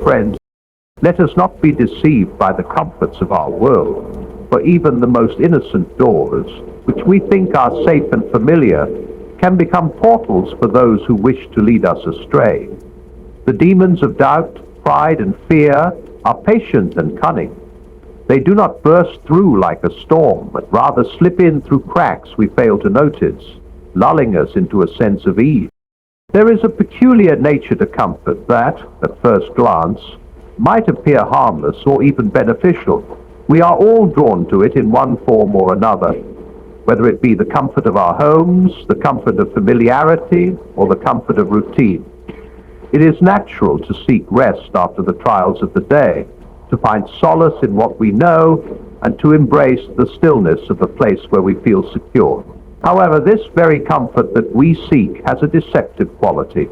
friends, let us not be deceived by the comforts of our world, for even the most innocent doors, which we think are safe and familiar, can become portals for those who wish to lead us astray. The demons of doubt, pride, and fear are patient and cunning. They do not burst through like a storm, but rather slip in through cracks we fail to notice, lulling us into a sense of ease. There is a peculiar nature to comfort that, at first glance, might appear harmless or even beneficial. We are all drawn to it in one form or another, whether it be the comfort of our homes, the comfort of familiarity, or the comfort of routine. It is natural to seek rest after the trials of the day, to find solace in what we know, and to embrace the stillness of a place where we feel secure. However, this very comfort that we seek has a deceptive quality,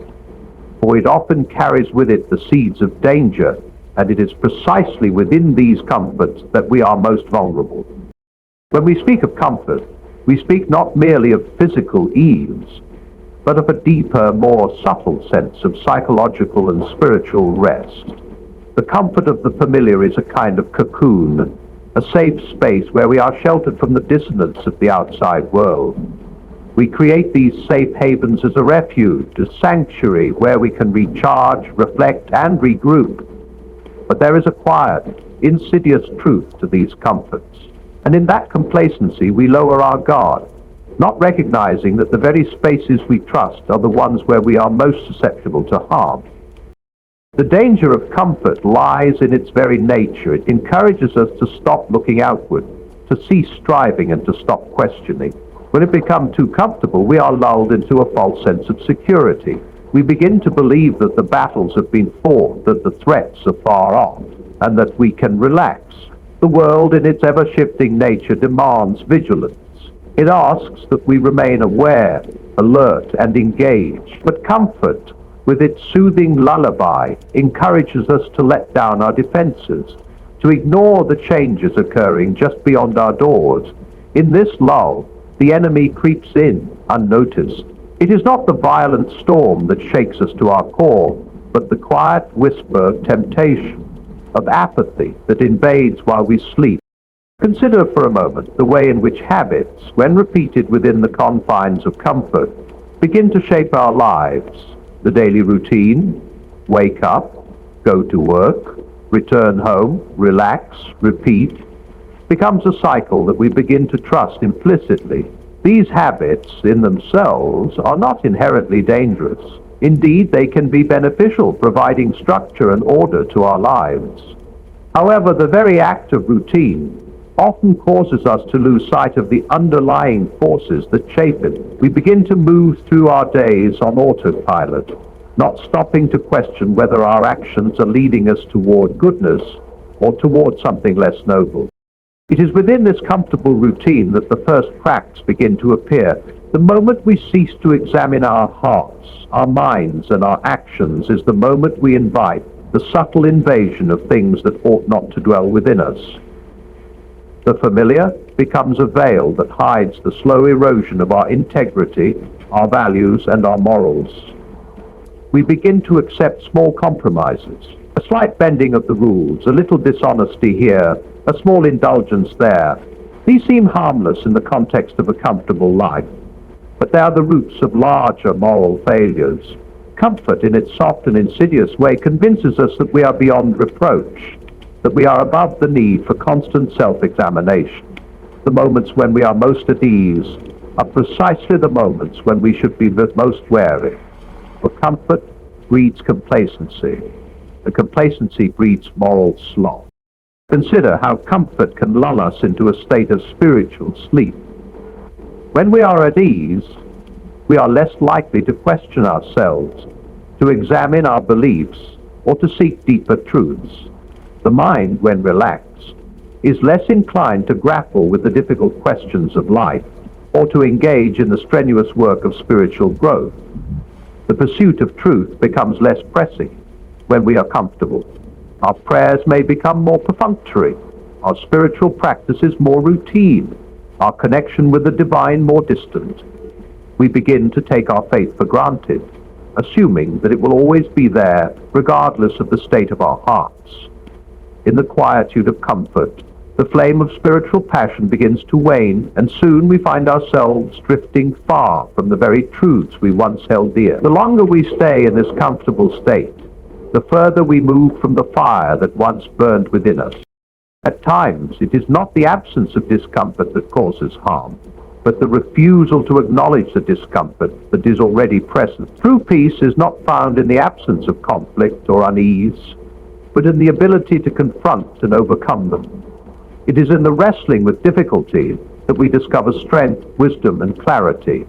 for it often carries with it the seeds of danger, and it is precisely within these comforts that we are most vulnerable. When we speak of comfort, we speak not merely of physical ease, but of a deeper, more subtle sense of psychological and spiritual rest. The comfort of the familiar is a kind of cocoon, a safe space where we are sheltered from the dissonance of the outside world. We create these safe havens as a refuge, a sanctuary where we can recharge, reflect, and regroup. But there is a quiet, insidious truth to these comforts, and in that complacency we lower our guard, not recognizing that the very spaces we trust are the ones where we are most susceptible to harm. The danger of comfort lies in its very nature. It encourages us to stop looking outward, to cease striving, and to stop questioning. When it becomes too comfortable, we are lulled into a false sense of security. We begin to believe that the battles have been fought, that the threats are far off, and that we can relax. The world, in its ever-shifting nature, demands vigilance. It asks that we remain aware, alert, and engaged. But comfort, with its soothing lullaby, encourages us to let down our defenses, to ignore the changes occurring just beyond our doors. In this lull, the enemy creeps in, unnoticed. It is not the violent storm that shakes us to our core, but the quiet whisper of temptation, of apathy that invades while we sleep. Consider for a moment the way in which habits, when repeated within the confines of comfort, begin to shape our lives. The daily routine: wake up, go to work, return home, relax, repeat, becomes a cycle that we begin to trust implicitly. These habits in themselves are not inherently dangerous. Indeed, they can be beneficial, providing structure and order to our lives. However, the very act of routine often causes us to lose sight of the underlying forces that shape it. We begin to move through our days on autopilot, not stopping to question whether our actions are leading us toward goodness or toward something less noble. It is within this comfortable routine that the first cracks begin to appear. The moment we cease to examine our hearts, our minds, and our actions is the moment we invite the subtle invasion of things that ought not to dwell within us. The familiar becomes a veil that hides the slow erosion of our integrity, our values, and our morals. We begin to accept small compromises, a slight bending of the rules, a little dishonesty here, a small indulgence there. These seem harmless in the context of a comfortable life, but they are the roots of larger moral failures. Comfort, in its soft and insidious way, convinces us that we are beyond reproach, that we are above the need for constant self-examination. The moments when we are most at ease are precisely the moments when we should be the most wary. For comfort breeds complacency, and complacency breeds moral sloth. Consider how comfort can lull us into a state of spiritual sleep. When we are at ease, we are less likely to question ourselves, to examine our beliefs, or to seek deeper truths. The mind, when relaxed, is less inclined to grapple with the difficult questions of life, or to engage in the strenuous work of spiritual growth. The pursuit of truth becomes less pressing when we are comfortable. Our prayers may become more perfunctory, our spiritual practices more routine, our connection with the divine more distant. We begin to take our faith for granted, assuming that it will always be there regardless of the state of our hearts. In the quietude of comfort, the flame of spiritual passion begins to wane, and soon we find ourselves drifting far from the very truths we once held dear. The longer we stay in this comfortable state, the further we move from the fire that once burned within us. At times, it is not the absence of discomfort that causes harm, but the refusal to acknowledge the discomfort that is already present. True peace is not found in the absence of conflict or unease, but in the ability to confront and overcome them. It is in the wrestling with difficulty that we discover strength, wisdom, and clarity.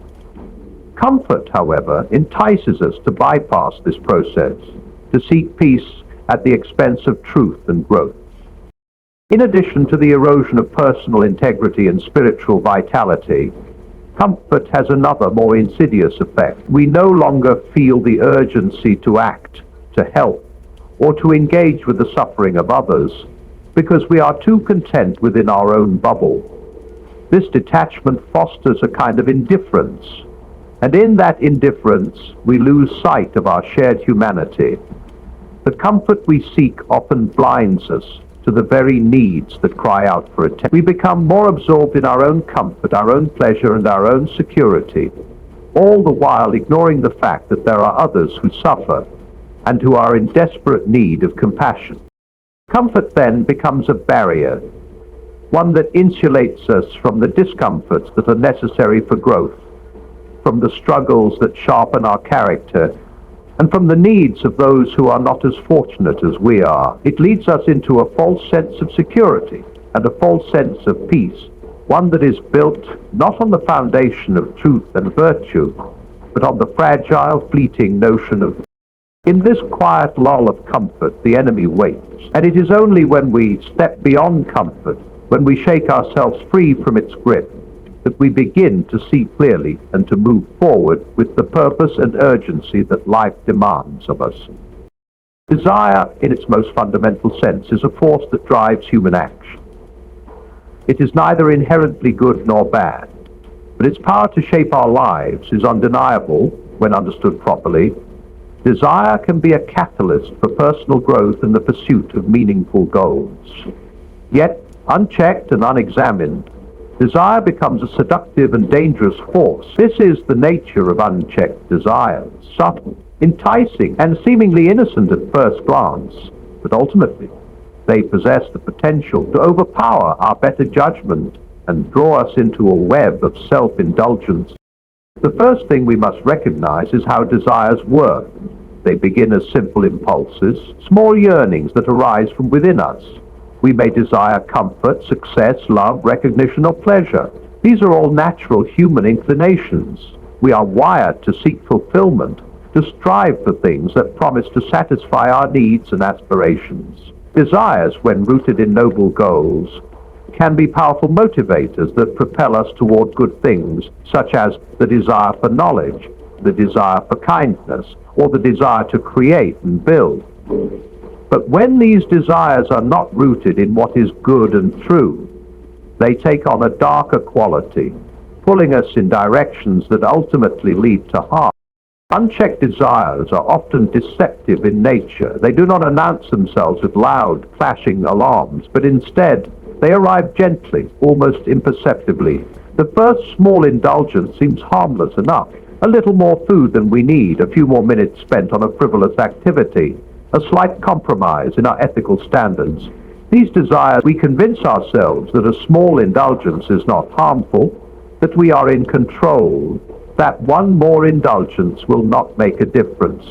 Comfort, however, entices us to bypass this process, to seek peace at the expense of truth and growth. In addition to the erosion of personal integrity and spiritual vitality, comfort has another more insidious effect. We no longer feel the urgency to act, to help, or to engage with the suffering of others, because we are too content within our own bubble. This detachment fosters a kind of indifference, and in that indifference we lose sight of our shared humanity. The comfort we seek often blinds us to the very needs that cry out for attention. We become more absorbed in our own comfort, our own pleasure, and our own security, all the while ignoring the fact that there are others who suffer and who are in desperate need of compassion. Comfort then becomes a barrier, one that insulates us from the discomforts that are necessary for growth, from the struggles that sharpen our character, and from the needs of those who are not as fortunate as we are. It leads us into a false sense of security and a false sense of peace, one that is built not on the foundation of truth and virtue, but on the fragile, fleeting notion of. In this quiet lull of comfort, the enemy waits, and it is only when we step beyond comfort, when we shake ourselves free from its grip, that we begin to see clearly and to move forward with the purpose and urgency that life demands of us. Desire, in its most fundamental sense, is a force that drives human action. It is neither inherently good nor bad, but its power to shape our lives is undeniable when understood properly. Desire can be a catalyst for personal growth in the pursuit of meaningful goals. Yet, unchecked and unexamined, desire becomes a seductive and dangerous force. This is the nature of unchecked desires, subtle, enticing, and seemingly innocent at first glance, but ultimately they possess the potential to overpower our better judgment and draw us into a web of self-indulgence. The first thing we must recognize is how desires work. They begin as simple impulses, small yearnings that arise from within us. We may desire comfort, success, love, recognition, or pleasure. These are all natural human inclinations. We are wired to seek fulfillment, to strive for things that promise to satisfy our needs and aspirations. Desires, when rooted in noble goals, can be powerful motivators that propel us toward good things, such as the desire for knowledge, the desire for kindness, or the desire to create and build. But when these desires are not rooted in what is good and true, they take on a darker quality, pulling us in directions that ultimately lead to harm. Unchecked desires are often deceptive in nature. They do not announce themselves with loud, clashing alarms, but instead they arrive gently, almost imperceptibly. The first small indulgence seems harmless enough. A little more food than we need, a few more minutes spent on a frivolous activity, a slight compromise in our ethical standards. These desires, we convince ourselves that a small indulgence is not harmful, that we are in control, that one more indulgence will not make a difference.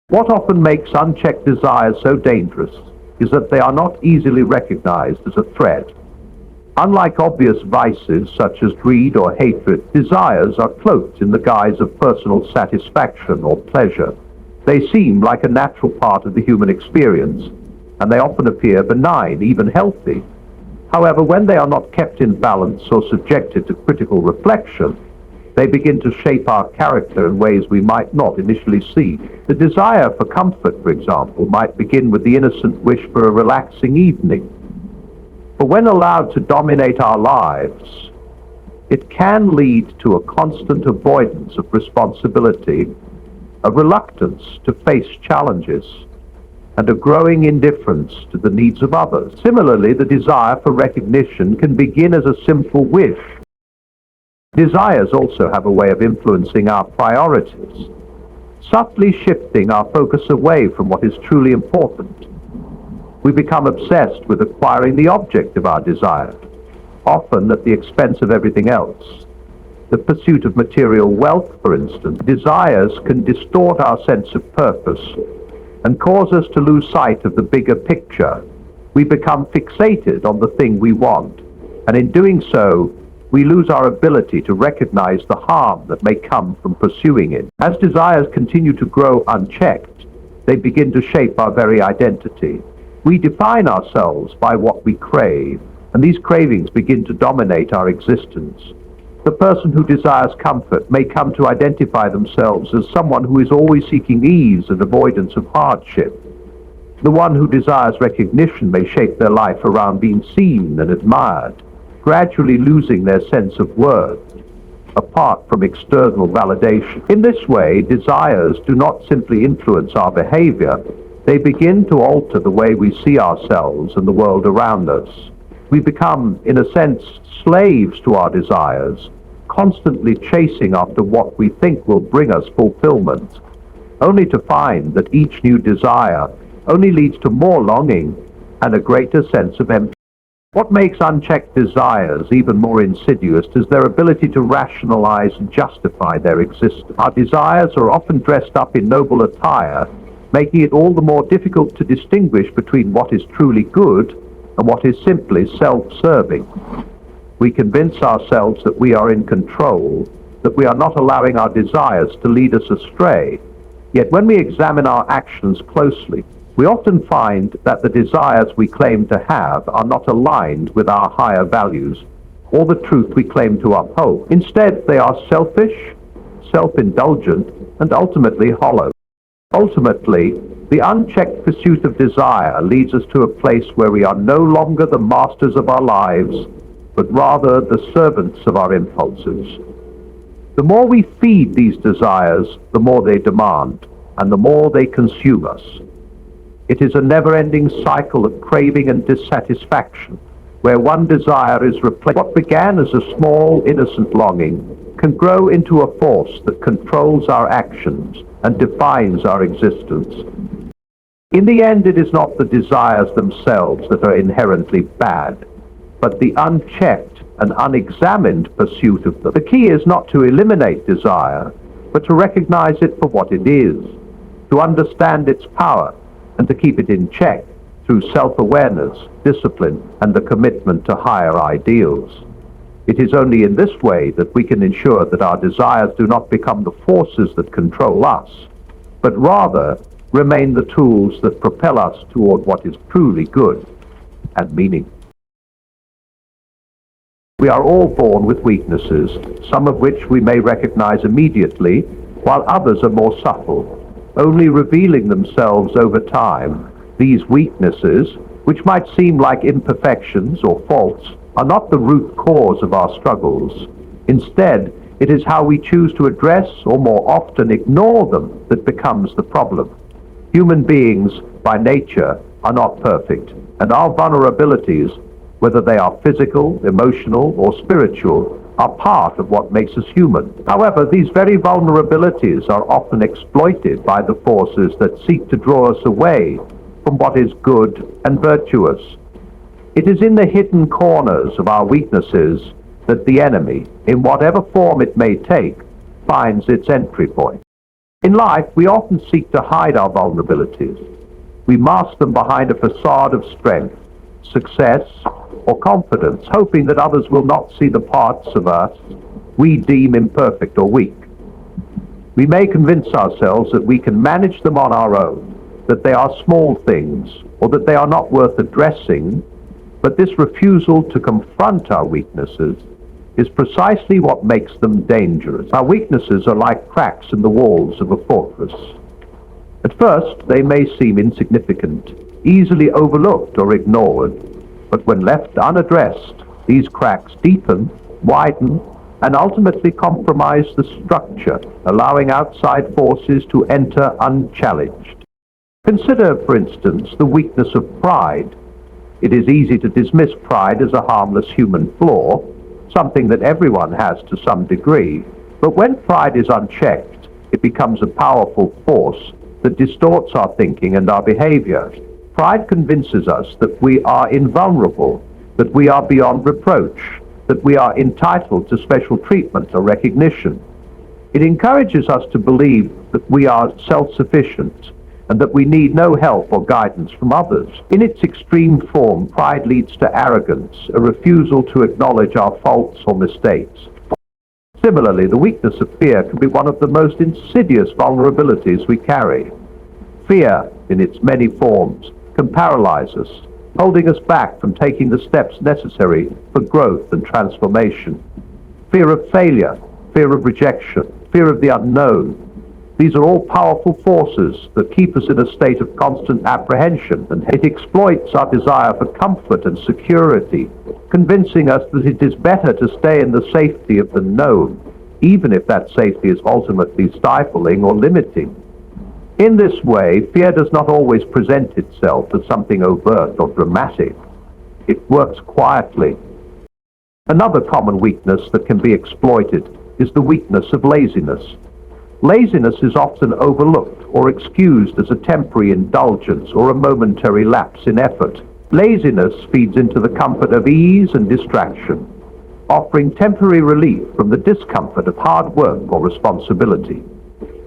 What often makes unchecked desires so dangerous is that they are not easily recognized as a threat. Unlike obvious vices such as greed or hatred, desires are cloaked in the guise of personal satisfaction or pleasure. They seem like a natural part of the human experience, and they often appear benign, even healthy. However, when they are not kept in balance or subjected to critical reflection, they begin to shape our character in ways we might not initially see. The desire for comfort, for example, might begin with the innocent wish for a relaxing evening. But when allowed to dominate our lives, it can lead to a constant avoidance of responsibility, a reluctance to face challenges, and a growing indifference to the needs of others. Similarly, the desire for recognition can begin as a simple wish. Desires also have a way of influencing our priorities, subtly shifting our focus away from what is truly important. We become obsessed with acquiring the object of our desire, often at the expense of everything else. The pursuit of material wealth, for instance, desires can distort our sense of purpose and cause us to lose sight of the bigger picture. We become fixated on the thing we want, and in doing so, we lose our ability to recognize the harm that may come from pursuing it. As desires continue to grow unchecked, they begin to shape our very identity. We define ourselves by what we crave, and these cravings begin to dominate our existence. The person who desires comfort may come to identify themselves as someone who is always seeking ease and avoidance of hardship. The one who desires recognition may shape their life around being seen and admired, gradually losing their sense of worth, apart from external validation. In this way, desires do not simply influence our behavior, they begin to alter the way we see ourselves and the world around us. We become, in a sense, slaves to our desires, constantly chasing after what we think will bring us fulfillment, only to find that each new desire only leads to more longing and a greater sense of emptiness. What makes unchecked desires even more insidious is their ability to rationalize and justify their existence. Our desires are often dressed up in noble attire, making it all the more difficult to distinguish between what is truly good and what is simply self-serving. We convince ourselves that we are in control, that we are not allowing our desires to lead us astray. Yet when we examine our actions closely, we often find that the desires we claim to have are not aligned with our higher values or the truth we claim to uphold. Instead, they are selfish, self-indulgent, and ultimately hollow. Ultimately, the unchecked pursuit of desire leads us to a place where we are no longer the masters of our lives, but rather the servants of our impulses. The more we feed these desires, the more they demand, and the more they consume us. It is a never-ending cycle of craving and dissatisfaction, where one desire is replaced. What began as a small, innocent longing can grow into a force that controls our actions and defines our existence. In the end, it is not the desires themselves that are inherently bad, but the unchecked and unexamined pursuit of them. The key is not to eliminate desire, but to recognize it for what it is, to understand its power, and to keep it in check through self-awareness, discipline, and the commitment to higher ideals. It is only in this way that we can ensure that our desires do not become the forces that control us, but rather remain the tools that propel us toward what is truly good and meaningful. We are all born with weaknesses, some of which we may recognize immediately, while others are more subtle, only revealing themselves over time. These weaknesses, which might seem like imperfections or faults, are not the root cause of our struggles. Instead, it is how we choose to address or more often ignore them that becomes the problem. Human beings, by nature, are not perfect, and our vulnerabilities, whether they are physical, emotional, or spiritual, are part of what makes us human. However, these very vulnerabilities are often exploited by the forces that seek to draw us away from what is good and virtuous. It is in the hidden corners of our weaknesses that the enemy, in whatever form it may take, finds its entry point. In life, we often seek to hide our vulnerabilities. We mask them behind a facade of strength, success, or confidence, hoping that others will not see the parts of us we deem imperfect or weak. We may convince ourselves that we can manage them on our own, that they are small things, or that they are not worth addressing, but this refusal to confront our weaknesses is precisely what makes them dangerous. Our weaknesses are like cracks in the walls of a fortress. At first, they may seem insignificant, easily overlooked or ignored, but when left unaddressed, these cracks deepen, widen, and ultimately compromise the structure, allowing outside forces to enter unchallenged. Consider, for instance, the weakness of pride. It is easy to dismiss pride as a harmless human flaw, something that everyone has to some degree, but when pride is unchecked, it becomes a powerful force that distorts our thinking and our behavior. Pride convinces us that we are invulnerable, that we are beyond reproach, that we are entitled to special treatment or recognition. It encourages us to believe that we are self-sufficient and that we need no help or guidance from others. In its extreme form, pride leads to arrogance, a refusal to acknowledge our faults or mistakes. Similarly, the weakness of fear can be one of the most insidious vulnerabilities we carry. Fear, in its many forms, can paralyze us, holding us back from taking the steps necessary for growth and transformation. Fear of failure, fear of rejection, fear of the unknown. These are all powerful forces that keep us in a state of constant apprehension, and it exploits our desire for comfort and security, convincing us that it is better to stay in the safety of the known, even if that safety is ultimately stifling or limiting. In this way, fear does not always present itself as something overt or dramatic. It works quietly. Another common weakness that can be exploited is the weakness of laziness. Laziness is often overlooked or excused as a temporary indulgence or a momentary lapse in effort. Laziness feeds into the comfort of ease and distraction, offering temporary relief from the discomfort of hard work or responsibility.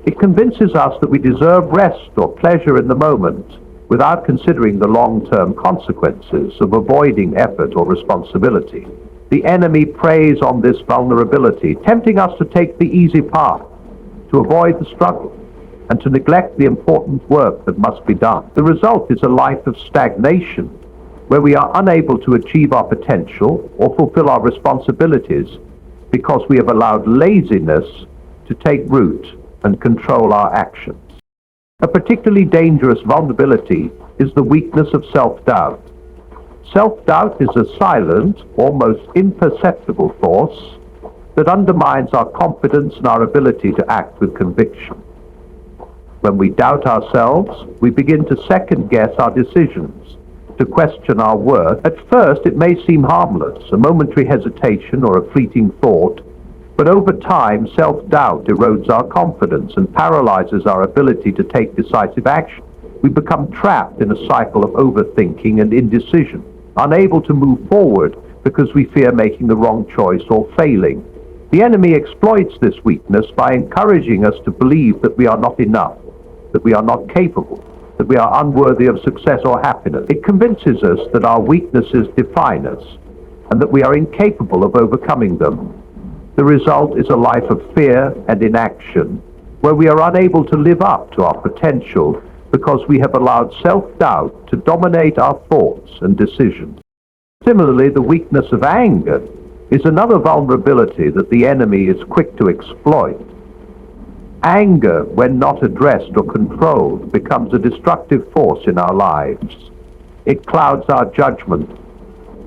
It convinces us that we deserve rest or pleasure in the moment without considering the long-term consequences of avoiding effort or responsibility. The enemy preys on this vulnerability, tempting us to take the easy path, to avoid the struggle, and to neglect the important work that must be done. The result is a life of stagnation, where we are unable to achieve our potential or fulfill our responsibilities because we have allowed laziness to take root and control our actions. A particularly dangerous vulnerability is the weakness of self-doubt. Self-doubt is a silent, almost imperceptible force that undermines our confidence and our ability to act with conviction. When we doubt ourselves, we begin to second-guess our decisions, to question our worth. At first, it may seem harmless, a momentary hesitation or a fleeting thought, but over time, self-doubt erodes our confidence and paralyzes our ability to take decisive action. We become trapped in a cycle of overthinking and indecision, unable to move forward because we fear making the wrong choice or failing. The enemy exploits this weakness by encouraging us to believe that we are not enough, that we are not capable, that we are unworthy of success or happiness. It convinces us that our weaknesses define us and that we are incapable of overcoming them. The result is a life of fear and inaction, where we are unable to live up to our potential because we have allowed self-doubt to dominate our thoughts and decisions. Similarly, the weakness of anger is another vulnerability that the enemy is quick to exploit. Anger, when not addressed or controlled, becomes a destructive force in our lives. It clouds our judgment,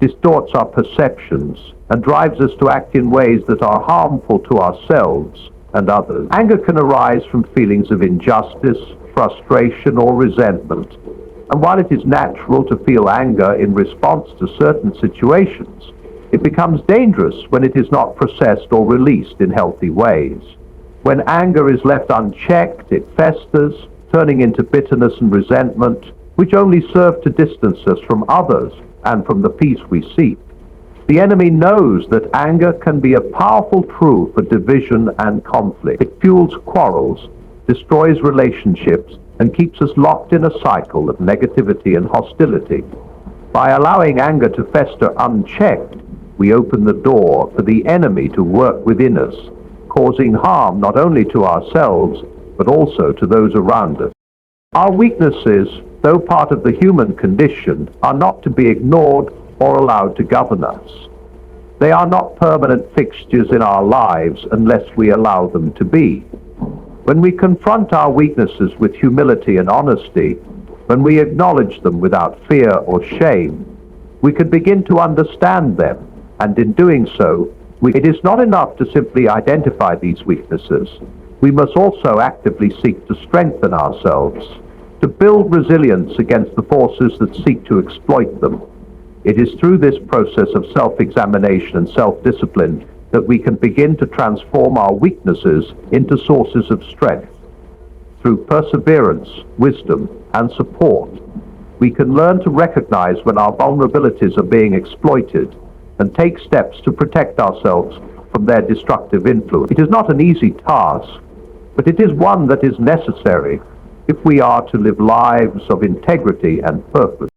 distorts our perceptions, and drives us to act in ways that are harmful to ourselves and others. Anger can arise from feelings of injustice, frustration, or resentment. And while it is natural to feel anger in response to certain situations, it becomes dangerous when it is not processed or released in healthy ways. When anger is left unchecked, it festers, turning into bitterness and resentment, which only serve to distance us from others and from the peace we seek. The enemy knows that anger can be a powerful tool for division and conflict. It fuels quarrels, destroys relationships, and keeps us locked in a cycle of negativity and hostility. By allowing anger to fester unchecked, we open the door for the enemy to work within us, causing harm not only to ourselves, but also to those around us. Our weaknesses, though part of the human condition, are not to be ignored or allowed to govern us. They are not permanent fixtures in our lives unless we allow them to be. When we confront our weaknesses with humility and honesty, when we acknowledge them without fear or shame, we can begin to understand them, and in doing so, It is not enough to simply identify these weaknesses. We must also actively seek to strengthen ourselves, to build resilience against the forces that seek to exploit them. It is through this process of self-examination and self-discipline that we can begin to transform our weaknesses into sources of strength. Through perseverance, wisdom, and support, we can learn to recognize when our vulnerabilities are being exploited and take steps to protect ourselves from their destructive influence. It is not an easy task, but it is one that is necessary if we are to live lives of integrity and purpose.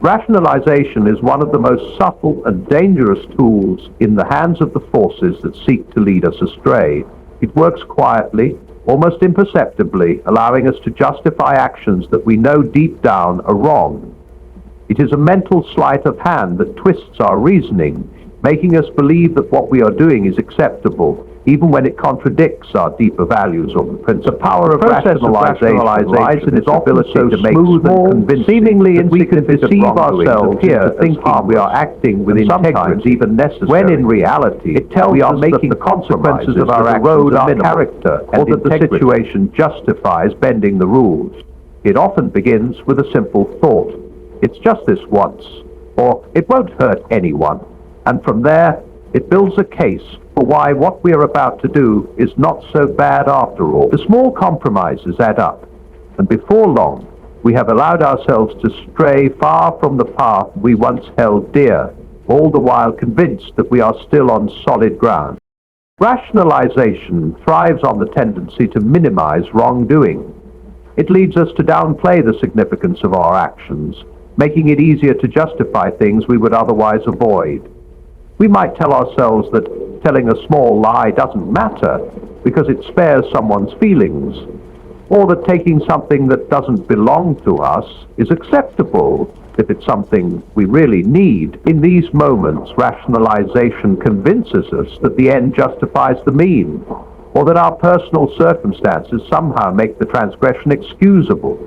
Rationalization is one of the most subtle and dangerous tools in the hands of the forces that seek to lead us astray. It works quietly, almost imperceptibly, allowing us to justify actions that we know deep down are wrong. It is a mental sleight of hand that twists our reasoning, making us believe that what we are doing is acceptable, even when it contradicts our deeper values or principles. The power of rationalization lies in its ability to make small, seemingly insignificant deceive ourselves into thinking we are acting with integrity, even necessary, when in reality it tells we are making the consequences of our actions erode our character, or that the situation justifies bending the rules. It often begins with a simple thought: it's just this once, or it won't hurt anyone. And from there, it builds a case for why what we are about to do is not so bad after all. The small compromises add up, and before long, we have allowed ourselves to stray far from the path we once held dear, all the while convinced that we are still on solid ground. Rationalization thrives on the tendency to minimize wrongdoing. It leads us to downplay the significance of our actions, making it easier to justify things we would otherwise avoid. We might tell ourselves that telling a small lie doesn't matter because it spares someone's feelings, or that taking something that doesn't belong to us is acceptable if it's something we really need. In these moments, rationalization convinces us that the end justifies the mean, or that our personal circumstances somehow make the transgression excusable.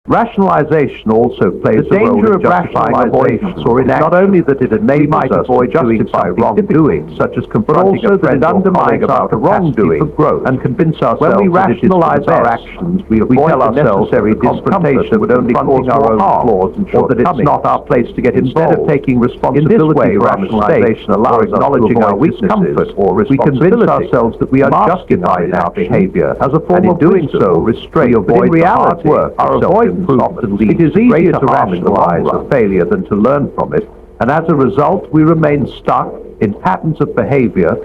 Rationalization also plays a role in justifying avoidance or inaction. Not only that it enables us to justify wrongdoing, such as confronting a friend or colleague about a wrongdoing, and convince ourselves when we rationalize our actions, we tell ourselves necessary discomfort that would only cause our own flaws and or that it's not our place to get involved. Instead of taking responsibility in this way, rationalization allows us acknowledging our weaknesses or we convince ourselves that we are justified in our behavior as a form of doing so restraint. But in reality, our avoidance often leads it is easier to rationalize a failure than to learn from it, and as a result we remain stuck in patterns of behavior.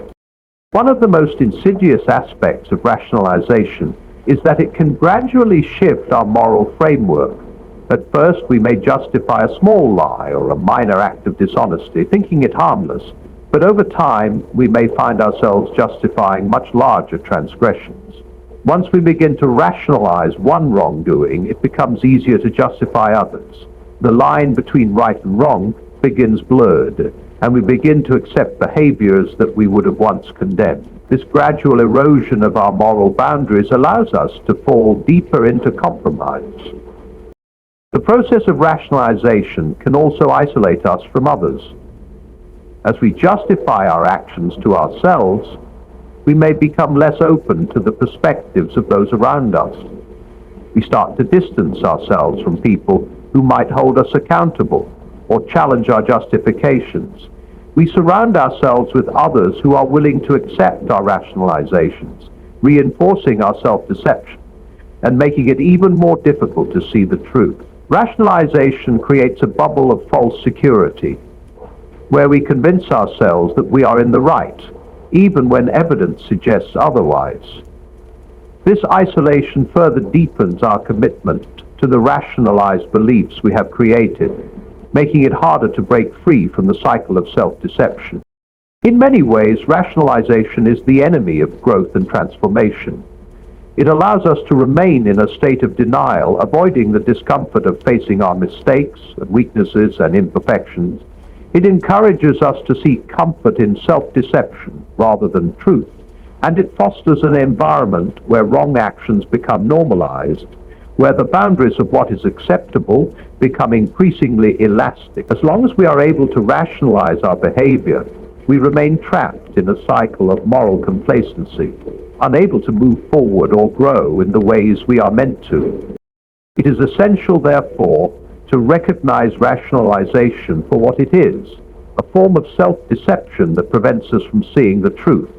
One of the most insidious aspects of rationalization is that it can gradually shift our moral framework. At first we may justify a small lie or a minor act of dishonesty, thinking it harmless, but over time we may find ourselves justifying much larger transgressions. Once we begin to rationalize one wrongdoing, it becomes easier to justify others. The line between right and wrong begins blurred, and we begin to accept behaviors that we would have once condemned. This gradual erosion of our moral boundaries allows us to fall deeper into compromise. The process of rationalization can also isolate us from others. As we justify our actions to ourselves, we may become less open to the perspectives of those around us. We start to distance ourselves from people who might hold us accountable or challenge our justifications. We surround ourselves with others who are willing to accept our rationalizations, reinforcing our self-deception and making it even more difficult to see the truth. Rationalization creates a bubble of false security, where we convince ourselves that we are in the right, even when evidence suggests otherwise. This isolation further deepens our commitment to the rationalized beliefs we have created, making it harder to break free from the cycle of self-deception. In many ways, rationalization is the enemy of growth and transformation. It allows us to remain in a state of denial, avoiding the discomfort of facing our mistakes and weaknesses and imperfections. It encourages us to seek comfort in self-deception rather than truth, and it fosters an environment where wrong actions become normalized, where the boundaries of what is acceptable become increasingly elastic. As long as we are able to rationalize our behavior, we remain trapped in a cycle of moral complacency, unable to move forward or grow in the ways we are meant to. It is essential, therefore, to recognize rationalization for what it is, a form of self-deception that prevents us from seeing the truth.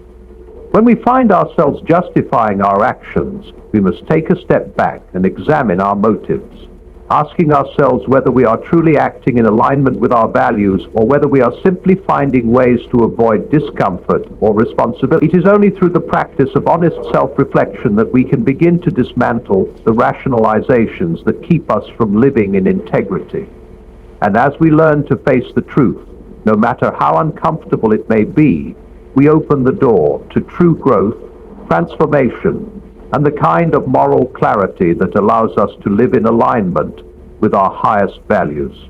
When we find ourselves justifying our actions, we must take a step back and examine our motives, asking ourselves whether we are truly acting in alignment with our values or whether we are simply finding ways to avoid discomfort or responsibility. It is only through the practice of honest self-reflection that we can begin to dismantle the rationalizations that keep us from living in integrity. And as we learn to face the truth, no matter how uncomfortable it may be, we open the door to true growth, transformation, and the kind of moral clarity that allows us to live in alignment with our highest values.